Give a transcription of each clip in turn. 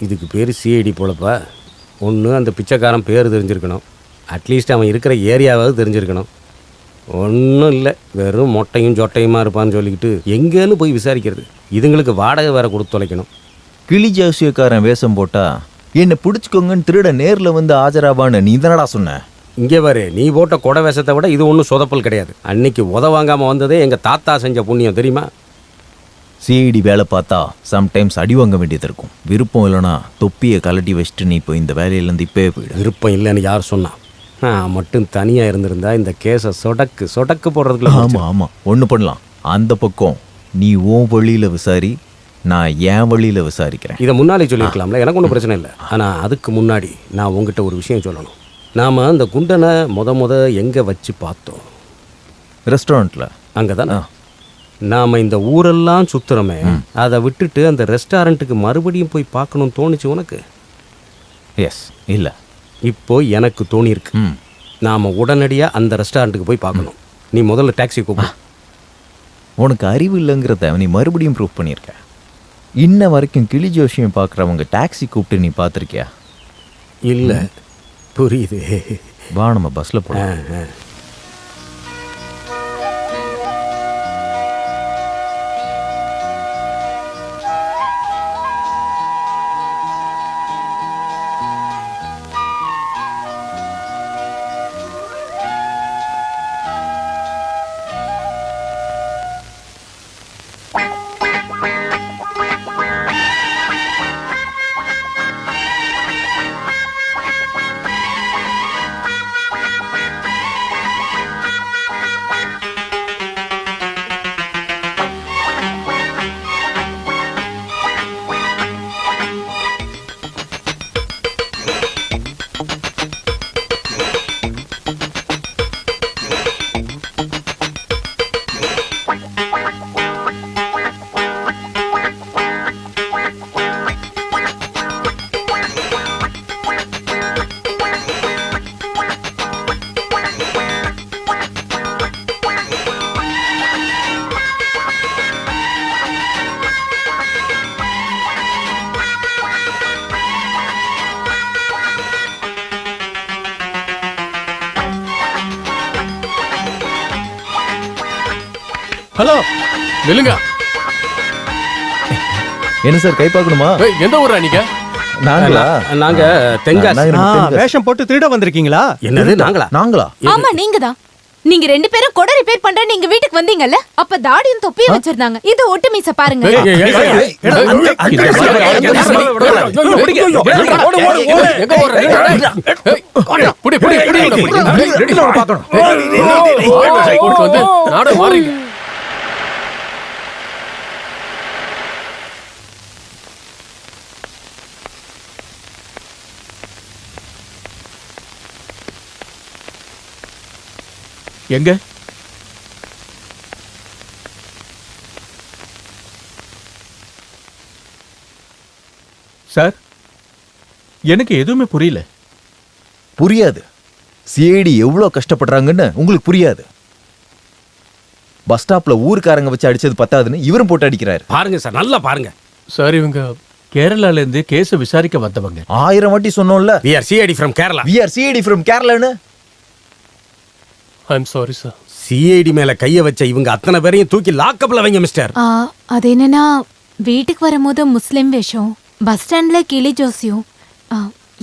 இதுக்கு பேர் சிஐடி போலப்பா. ஒன்று அந்த பிச்சைக்காரன் பேர் தெரிஞ்சிருக்கணும், அட்லீஸ்ட் அவன் இருக்கிற ஏரியாவாவது தெரிஞ்சிருக்கணும். ஒன்றும் இல்லை, வெறும் மொட்டையும் சொட்டையுமா இருப்பான்னு சொல்லிக்கிட்டு எங்கேன்னு போய் விசாரிக்கிறது. இதுங்களுக்கு வாடகை வேற கொடுத்து தொலைக்கணும். கிளி ஜோசியக்காரன் வேஷம் போட்டா என்னை பிடிச்சிக்கோங்கன்னு திருட நேரில் வந்து ஆஜராபான்னு நீ தானடா சொன்ன. இங்கே பாரு, நீ போட்ட கொடை வேஷத்தை விட இது ஒன்றும் சொதப்பல் கிடையாது. அன்னைக்கு வாங்காமல் வந்ததே எங்கள் தாத்தா செஞ்ச புண்ணியம் தெரியுமா? சிஐடி வேலை பார்த்தா சம்டைம்ஸ் அடி வாங்க வேண்டியது இருக்கும். விருப்பம் இல்லைனா தொப்பியை கலட்டி வச்சுட்டு நீ இப்போ இந்த வேலையிலேருந்து இப்போவே போயிடு. விருப்பம் இல்லைன்னு யார் சொன்னான்? நான் மட்டும் தனியாக இருந்திருந்தா இந்த கேஸை சொடக்கு போடுறதுக்குள்ள. ஆமாம் ஆமாம், ஒன்று பண்ணலாம். அந்த பக்கம் நீ உன் வழியில் விசாரி, நான் என் வழியில் விசாரிக்கிறேன். இதை முன்னாலே சொல்லியிருக்கலாம்ல, எனக்கு ஒன்றும் பிரச்சனை இல்லை. ஆனால் அதுக்கு முன்னாடி நான் உங்ககிட்ட ஒரு விஷயம் சொல்லணும். நாம் அந்த குண்டனை முத எங்கே வச்சு பார்த்தோம்? ரெஸ்டாரண்ட்டில். அங்கே தானே நாம் இந்த ஊரெல்லாம் சுற்றுறோமே, அதை விட்டுட்டு அந்த ரெஸ்டாரண்ட்டுக்கு மறுபடியும் போய் பார்க்கணும்னு தோணுச்சு உனக்கு? எஸ். இல்லை, இப்போ எனக்கு தோணியிருக்கு. நாம் உடனடியாக அந்த ரெஸ்டாரண்ட்டுக்கு போய் பார்க்கணும். நீ முதல்ல டாக்ஸி கூப்பிடு. உனக்கு அறிவு இல்லைங்கிறத நீ மறுபடியும் ப்ரூவ் பண்ணியிருக்க. இன்ன வரைக்கும் கிளி ஜோஷியம் பார்க்குறவங்க டாக்ஸி கூப்பிட்டு நீ பார்த்துருக்கியா? இல்லை. புரியுது. வா நம்ம பஸ்ஸில் போகலாம். ஹலோ, நில்லுங்க. என்ன சார் கை பார்க்கணுமா? எந்த ஊரா நீங்க? நாங்க தென்காசி. வேஷம் போட்டு திருட வந்திருக்கீங்களா? என்னது நாங்களா? ஆமா, நீங்க தான். நீங்க ரெண்டு பேரும் கொடை ரிப்பேர் பண்ற நீங்க வீட்டுக்கு வந்தீங்கல்ல, அப்ப தாடியும் தொப்பியும் வச்சிருந்தாங்க. இது ஒட்டு மீச பாருங்க. எங்க? சார், எனக்கு எதுவுமே புரியல. புரியாது. சிஐடி எவ்வளோ கஷ்டப்படுறாங்கன்னு உங்களுக்கு புரியாது. பஸ் ஸ்டாப்ல ஊருக்காரங்க வச்சு அடிச்சது பத்தாதுன்னு இவரும் போட்டு அடிக்கிறாரு. பாருங்க சார், நல்லா பாருங்க சார். இவங்க கேரளால இருந்து கேஸ விசாரிக்க வந்தவங்க. 1000 வாட்டி சொன்னோம்ல, we are CID from Kerala. we are CID from Kerala. I'm sorry sir. CID மேல கைய வச்ச இவங்க அத்தனை பேரையும் தூக்கி லாக்கப்ல வைங்க மிஸ்டர். அது என்னன்னா, வீட்டுக்கு வரும்போது முஸ்லிம் வேஷம், பஸ் ஸ்டாண்ட்ல கிளி ஜோசியம்,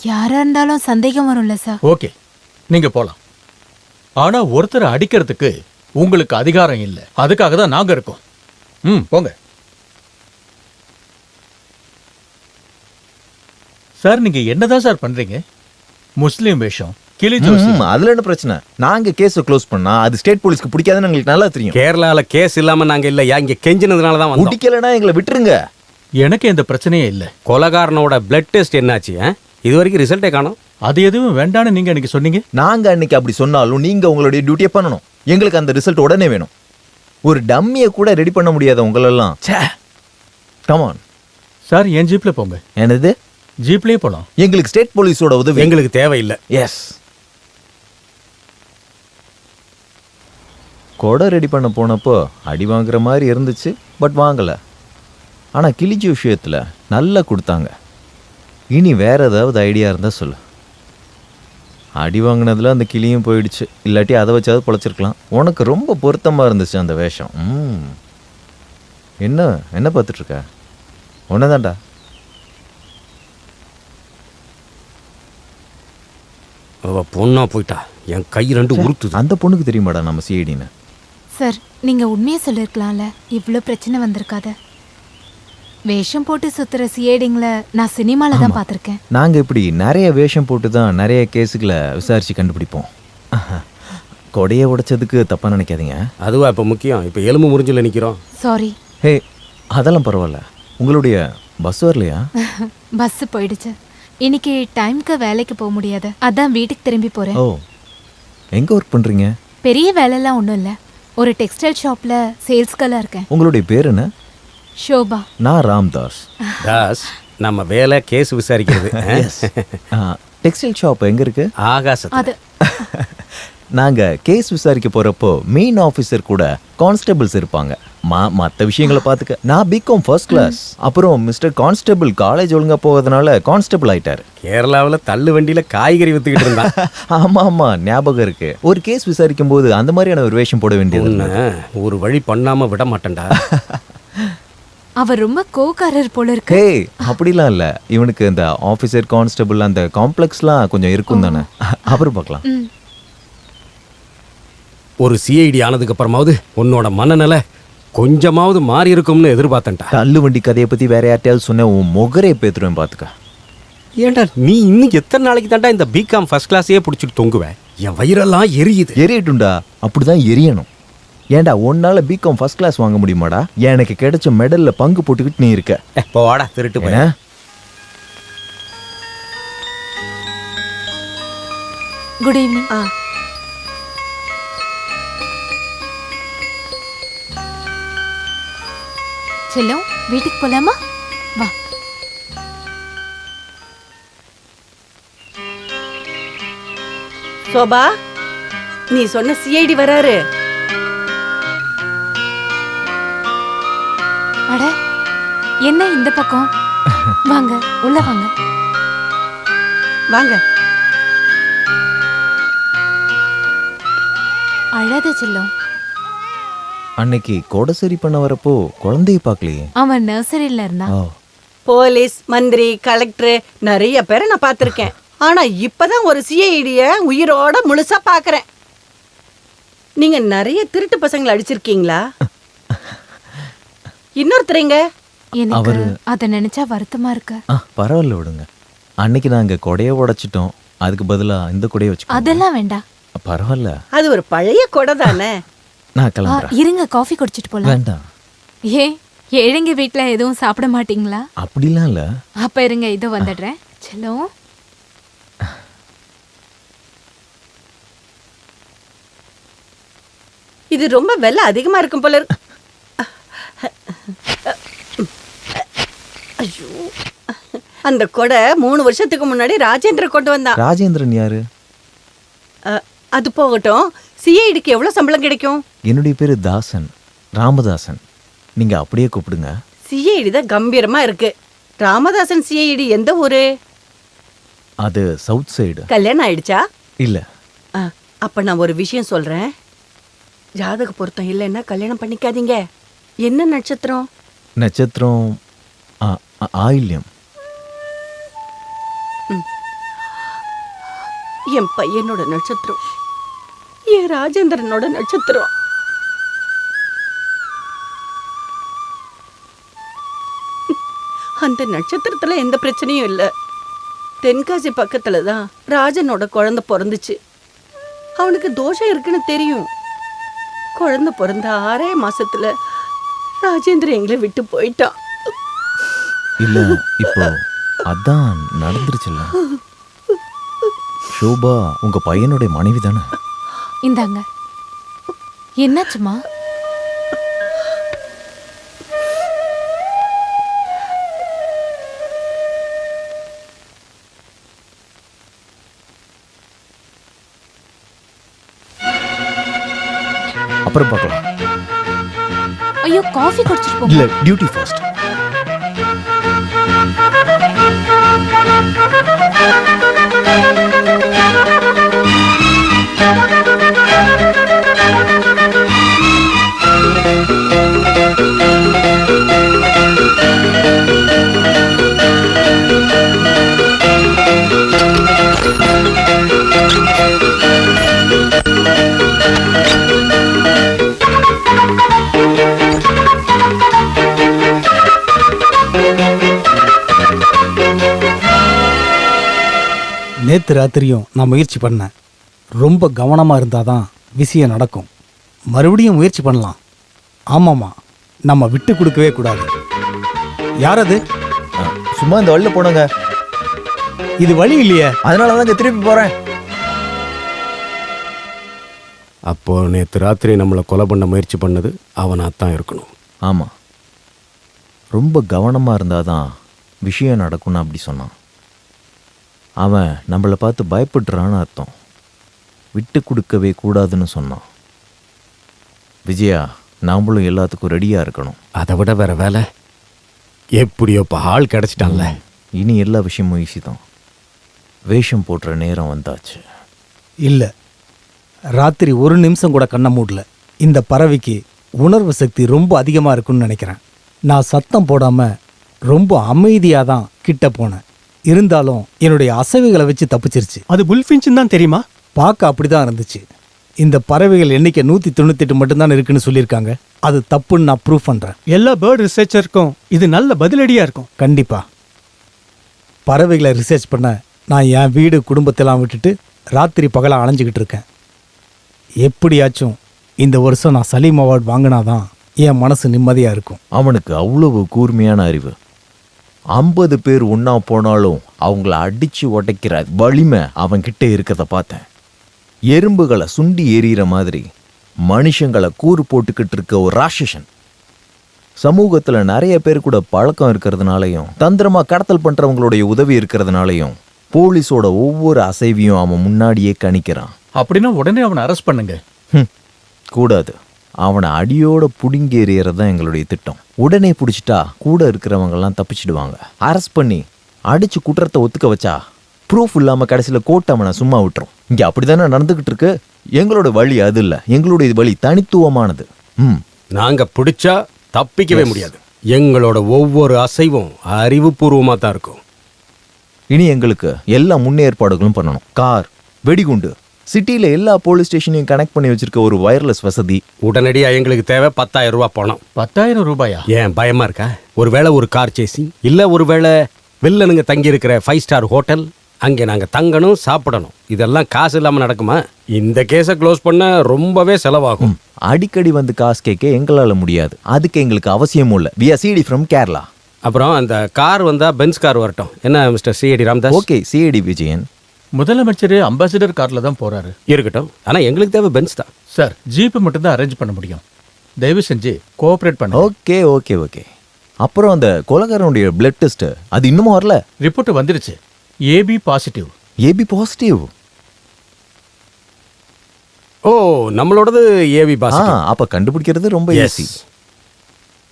யாரா இருந்தாலும் சந்தேகம் வரும்ல சார். ஓகே, நீங்க போலாம். ஆனா ஒருத்தரை அடிக்கிறதுக்கு உங்களுக்கு அதிகாரம் இல்லை. அதுக்காக தான் நாங்க இருக்கோம். போங்க சார். நீங்க என்னதான் சார் பண்றீங்க? முஸ்லிம் வேஷம், கிளி ஜோசியம், அதுல என்ன பிரச்சனை? நாங்க கேஸ க்ளோஸ் பண்ணா அது ஸ்டேட் போலீஸ்க்கு பிடிக்காதுன்னு எங்களுக்கு நல்லா தெரியும். கேரளால கேஸ் இல்லாம நாங்க இல்லையா, இங்க கெஞ்சினதுனால தான் வந்தோம். பிடிக்கலனா எங்களை விட்டுருங்க. எனக்கு எந்த பிரச்சனையே இல்லை. கொலகாரனோட பிளட் டெஸ்ட் என்னாச்சு? இது வரைக்கும் ரிசல்ட்டே காணோம். அது எதுவும் வேண்டான்னு நீங்க அன்னைக்கு சொன்னீங்க. நாங்க அன்னைக்கு அப்படி சொன்னாலும் நீங்க உங்களுடைய டியூட்டியை பண்ணணும். எங்களுக்கு அந்த ரிசல்ட் உடனே வேணும். ஒரு டம்மியை கூட ரெடி பண்ண முடியாத உங்களெல்லாம். கம் ஆன் சார், என் ஜீப்ல போங்க. என்னது? ஜீப்லயே போலாம். எங்களுக்கு ஸ்டேட் போலீஸோட உதவி எங்களுக்கு தேவையில்லை. எஸ். கொடை ரெடி பண்ண போனப்போ அடி வாங்குற மாதிரி இருந்துச்சு, பட் வாங்கலை. ஆனால் கிளிஜி விஷயத்தில் நல்லா கொடுத்தாங்க. இனி வேற ஏதாவது ஐடியா இருந்தா சொல்லு. அடி வாங்கினதுல அந்த கிளியும் போயிடுச்சு, இல்லாட்டி அதை வச்சாவது பொழைச்சிருக்கலாம். உனக்கு ரொம்ப பொருத்தமா இருந்துச்சு அந்த வேஷம். என்ன என்ன பார்த்துட்டு இருக்க? ஒன்னதான்டா. அவ பொண்ணா போயிட்டா, என் கை ரெண்டு உறுத்துது. அந்த பொண்ணுக்கு தெரியுமாடா நம்ம சிஐடின்னு? சார் நீங்க உண்மையை சொல்லிருக்கலாம்ல, இவ்ளோ பிரச்சனை வந்திருக்காத. வேஷம் போட்டு சுத்துற சிஏடிங்கள நான் சினிமால தான் பார்த்திருக்கேன். நாங்க இப்படி நிறைய வேஷம் போட்டு தான் நிறைய கேஸுகளை விசாரிச்சு கண்டுபிடிப்போம். கொடையை உடைச்சதுக்கு தப்பா நினைக்காதீங்க. அதுவா இப்போ முக்கியம்? இப்போ எலும்பு முறிஞ்சில் நிற்கிறோம். சாரி. ஹே, அதெல்லாம் பரவாயில்ல. உங்களுடைய பஸ் வரலையா? பஸ் போயிடுச்சு. இன்னைக்கு டைம்க்கு வேலைக்கு போக முடியாது, அதான் வீட்டுக்கு திரும்பி போறேன். ஓ, எங்க ஒர்க் பண்றீங்க? பெரிய வேலைலாம் ஒன்றும் இல்லை, ஒரு டெக்ஸ்டைல் ஷாப்ல சேல்ஸ் கேர்லா இருக்கேன். உங்களுடைய பேர் என்ன? ஷோபா. நான் ராம்தாஸ். தாஸ், நம்ம வேலை கேஸ் விசாரிக்கிறது. டெக்ஸ்டைல் ஷாப் எங்க இருக்கு? ஆகாசம். அது நாங்க கேஸ் விசாரிக்க போறப்போ மெயின் ஆபீசர் கூட கான்ஸ்டபிள்ஸ் இருப்பாங்க. மற்ற விஷயங்களை பார்த்துக்க. நான் பிகாம் ஃபர்ஸ்ட் கிளாஸ். அப்புறம் மிஸ்டர் கான்ஸ்டபிள் காலேஜ் ஒழுங்கா போவதனால கான்ஸ்டபிள் ஆயிட்டாரு. கேரளாவில் தள்ளு வண்டியில காய்கறி வித்துக்கிட்டு இருந்தான். ஆமா ஆமா, ஞாபகம் இருக்கு. ஒரு கேஸ் விசாரிக்கும் போது அந்த மாதிரியான ஒரு வேஷம் போட வேண்டியது. ஒரு வழி பண்ணாம விட மாட்டேன்டா. அவர் ரொம்ப கோக்காரர் போல இருக்கு. ஹே, அப்படிலாம் இல்ல. இவனுக்கு இந்த ஆபீசர் கான்ஸ்டபிள் அந்த காம்ப்ளெக்ஸ்லாம் கொஞ்சம் இருக்கும் தானே. அப்புறம் பார்க்கலாம். ஒரு சிஐடி ஆனதுக்கு அப்புறமாவது உன்னோட மனநிலை கொஞ்சமாவது மாறி இருக்கும்னு எதிர்பார்த்தேன்டா. தள்ளு வண்டி கதையை பத்தி வேற யார்ட்டையாவது சொன்ன உன் முகரே பேத்துருவேன் பாத்துக்க. ஏன்டா நீ இன்னும் எத்தனை நாளைக்கு தாண்டா இந்த பிகாம் ஃபர்ஸ்ட் கிளாஸையே பிடிச்சிட்டு தொங்குவேன்? என் வயிறெல்லாம் எரியுது. எரியட்டும்டா, அப்படிதான் எரியணும். ஏன்டா உன்னால பிகாம் ஃபர்ஸ்ட் கிளாஸ் வாங்க முடியுமாடா? எனக்கு கிடைச்ச மெடல்ல பங்கு போட்டுக்கிட்டு நீ இருக்க. போடா திருட்டு போய். Good evening. செல்லம், வீட்டுக்கு போலாமா? வா. சோபா, நீ சொன்ன சிஐடி வராரு. அட, என்ன இந்த பக்கம்? வாங்க, உள்ள வாங்க. வாங்க. அழாத செல்லம். அன்னைக்கு கொடை சரி பண்ண வரப்போ குழந்தைய பார்க்கலையே. அவன் நர்சரியில இருந்தான். போலீஸ், மந்திரி, கலெக்டர் நிறைய பேரை நான் பார்த்திருக்கேன். ஆனா இப்பதான் ஒரு சிஐடிய உயிரோட முழுசா பாக்குறேன். நீங்க நிறைய திருட்டு பசங்களை அடிச்சிருக்கீங்களா? இன்னொருத்தரீங்க? எனக்கு அத நினைச்சா வருத்தமா இருக்கு. பரவாயில்ல விடுங்க. அன்னைக்கு நாங்க கொடையை உடைச்சிட்டோம், அதுக்கு பதிலா இந்த கொடையை வச்சுக்கோ. அதெல்லாம் வேண்டாம். பரவாயில்ல, அது ஒரு பழைய கொடை தானே. நான் கிளம்புறேன். இருங்க, காஃபி குடிச்சிட்டு போலாம். வேண்டாம். ஏன், ஏழைங்க வீட்ல எதுவும் சாப்பிட மாட்டீங்களா? அப்படிலாம் இல்ல. அப்ப இருங்க, இதோ வந்துடுறேன். செல்லம், இது ரொம்ப விலை அதிகமா இருக்கும் போல இருக்கு. ஐயோ, அந்த கொடை 3 வருஷத்துக்கு முன்னாடி ராஜேந்திர கொண்டு வந்தான். ராஜேந்திரன் யாரு? அது போகட்டும், சிஐடிக்கு எவ்வளவு சம்பளம் கிடைக்கும்? என்னுடைய பேரு தாசன், ராமதாசன். நீங்க அப்படியே கூப்பிடுங்க. சிஐடி தான் கம்பீரமா இருக்கு. ராமதாசன் சிஐடி எந்த ஊரு? அது சவுத் சைடு. கல்யாணம் ஆயிடுச்சா? இல்ல. அப்ப நான் ஒரு விஷயம் சொல்றேன். ஜாதக பொருத்தம் இல்லைன்னா கல்யாணம் பண்ணிக்காதீங்க. என்ன நட்சத்திரம்? நட்சத்திரம் ஆயில்யம். என் பையனோட நட்சத்திரம், என் ராஜேந்திரனோட நட்சத்திரம். அந்த நட்சத்திரத்துல எந்த பிரச்சனையும் இல்லை. தென்காசி பக்கத்துல தான் ராஜனோட குழந்தை பிறந்துச்சு. அவனுக்கு தோஷம் இருக்குன்னு தெரியும். குழந்தை பிறந்த 6 மாசத்துல ராஜேந்திரன் எங்களை விட்டு போயிட்டான். இல்ல, இப்போ அதான் நடந்துருச்சுல்ல. ஷோபா உங்க பையனுடைய மனைவி தானே? இந்தாங்க. என்னாச்சுமா? அப்புறம் பார்க்கலாம். ஐயோ, காஃபி குடிச்சிட்டு போங்க. இல்ல, டியூட்டி ஃபர்ஸ்ட். நேற்று ராத்திரியும் நான் முயற்சி பண்ணேன். ரொம்ப கவனமாக இருந்தால் தான் விஷயம் நடக்கும். மறுபடியும் முயற்சி பண்ணலாம். ஆமாம்மா, நம்ம விட்டு கொடுக்கவே கூடாது. யார் அது? சும்மா இந்த வழியில் போனங்க. இது வழி இல்லையே. அதனால தாங்க திருப்பி போறேன். அப்போ நேற்று ராத்திரி நம்மளை கொலை பண்ண முயற்சி பண்ணது அவனாத்தான் இருக்கணும். ஆமா, ரொம்ப கவனமா இருந்தாதான் விஷயம் நடக்கும்னு அப்படி சொன்னான். அவன் நம்மளை பார்த்து பயப்படுறான்னு அர்த்தம். விட்டு கொடுக்கவே கூடாதுன்னு சொன்னான். விஜயா, நாமளும் எல்லாத்துக்கும் ரெடியா இருக்கணும். அதை விட வேற வேலை? எப்படியோ இப்போ ஆள் கிடச்சிட்டான்ல. இனி எல்லா விஷயமும் ஈஸி தான். வேஷம் போடுற நேரம் வந்தாச்சு. இல்லை, ராத்திரி ஒரு நிமிஷம் கூட கண்ணை மூடல. இந்த பறவைக்கு உணர்வு சக்தி ரொம்ப அதிகமாக இருக்குன்னு நினைக்கிறேன். நான் சத்தம் போடாமல் ரொம்ப அமைதியாக தான் கிட்ட போனேன். இருந்தாலும் என்னுடைய அசைவுகளை வச்சு தப்பிச்சிருச்சு. அது புல்ஃபின்ச்னு தான் தெரியுமா? பார்க்க அப்படி தான் இருந்துச்சு. இந்த பறவைகள் எண்ணிக்கை 198 மட்டும்தான் இருக்குன்னு சொல்லியிருக்காங்க. அது தப்புன்னு நான் ப்ரூவ் பண்ணுறேன். எல்லா பேர்ட் ரிசர்ச்சருக்கும் இது நல்ல பதிலடியா இருக்கும். கண்டிப்பாக. பறவைகளை ரிசர்ச் பண்ண நான் என் வீடு குடும்பத்தெல்லாம் விட்டுட்டு ராத்திரி பகலாக அலைஞ்சிக்கிட்டு இருக்கேன். எப்படியாச்சும் இந்த வருஷம் நான் சலீம் அவார்டு வாங்கினாதான் என் மனசு நிம்மதியாக இருக்கும். அவனுக்கு அவ்வளவு கூர்மையான அறிவு. 50 பேர் ஒன்னா போனாலும் அவங்கள அடிச்சு உடைக்கிற வலிமை அவன்கிட்ட இருக்கிறத பார்த்தேன். எறும்புகளை சுண்டி எறிகிற மாதிரி மனுஷங்களை கூறு போட்டுக்கிட்டு இருக்க ஒரு ராட்சசன். சமூகத்துல நிறைய பேர் கூட பழக்கம் இருக்கிறதுனாலையும் தந்திரமா கடத்தல் பண்றவங்களுடைய உதவி இருக்கிறதுனாலையும் போலீஸோட ஒவ்வொரு அசைவையும் அவன் முன்னாடியே கணிக்கிறான். அப்படின்னா உடனே அவனை அரெஸ்ட் பண்ணுங்க. கூடாது. அவனை அடியோட புடுங்கி எறியறது தான் எங்களுடைய திட்டம். உடனே பிடிச்சிட்டா கூட இருக்கிறவங்கெல்லாம் தப்பிச்சிடுவாங்க. அரெஸ்ட் பண்ணி அடிச்சு குற்றத்தை ஒத்துக்க வச்சா ப்ரூஃப் இல்லாம கடைசியில கோர்ட் அவனை சும்மா விட்டுரும். இங்க அப்படித்தானே நடந்துகிட்டு இருக்கு. எங்களோட வழி அது இல்ல. எங்களுடைய வழி தனித்துவமானது. நாங்க பிடிச்சா தப்பிக்கவே முடியாது. எங்களோட ஒவ்வொரு அசைவும் அறிவுபூர்வமா தான் இருக்கும். இனி எங்களுக்கு எல்லா முன்னேற்பாடுகளும் பண்ணணும். கார், வெடிகுண்டு, சிட்டியில எல்லா போலீஸ் ஸ்டேஷனையும் கனெக்ட் பண்ணி வச்சிருக்க ஒரு வயர்லெஸ் வசதி. உடனடியா எங்களுக்கு தேவை 10,000 ரூபாய் பணம். 10,000 ரூபாயா? ஏன் பயமா இருக்கா? ஒருவேளை ஒரு கார் சேசிங், இல்ல ஒருவேளை வில்லனுங்க தங்கி இருக்கிற 5 ஸ்டார் ஹோட்டல், அங்கே நாங்க தங்கணும், சாப்பிடணும். இதெல்லாம் காசு இல்லாம நடக்குமா? இந்த கேஸை க்ளோஸ் பண்ண ரொம்பவே செலவாகும். அடிக்கடி வந்து காசு கேட்க எங்களால முடியாது. அதுக்கு எங்களுக்கு அவசியமும் இல்லை. We are CID from Kerala. அப்புறம் அந்த கார் வந்தா பென்ஸ் கார் வரட்டும். என்ன mister CID Ramdas? Okay, CID Vijayan. முதலமைச்சர் அம்பாசிடர் கார்ல தான் போறாரு. இருக்கட்டும், ஆனா எங்களுக்கு தேவை பென்ஸ் தான். சார், ஜீப் மட்டும் தான் அரேஞ்ச் பண்ண முடியும். தயவு செஞ்சு கோஆபரேட் பண்ண. Okay okay okay. அப்புறம் அந்த கொலகாரனுடைய பிளட் டெஸ்ட் அது இன்னும் வரல. ரிப்போர்ட் வந்துருச்சு. AB positive. AB positive? ஓ, நம்மளோடது ஏபி பாசிட்டிவ். அப்ப கண்டுபிடிக்கிறது ரொம்ப எஸ். ஈஸி.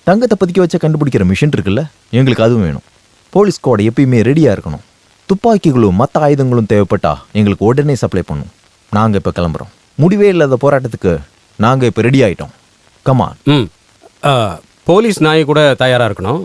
தங்கத்தை பத்திக்க வச்ச கண்டுபிடிக்கிற மிஷின் இருக்குல்ல, எங்களுக்கு அதுவும் வேணும். போலீஸ் ஸ்குவாட் எப்பயுமே ரெடியா இருக்கணும். துப்பாக்கிகளும் மற்ற ஆயுதங்களும் தேவைப்பட்டா எங்களுக்கு உடனே சப்ளை பண்ணும். நாங்க இப்ப கிளம்புறோம். முடிவே இல்லாத போராட்டத்துக்கு நாங்க இப்ப ரெடி ஆயிட்டோம். கமான். போலீஸ் நாய் கூட தயாரா இருக்கணும்.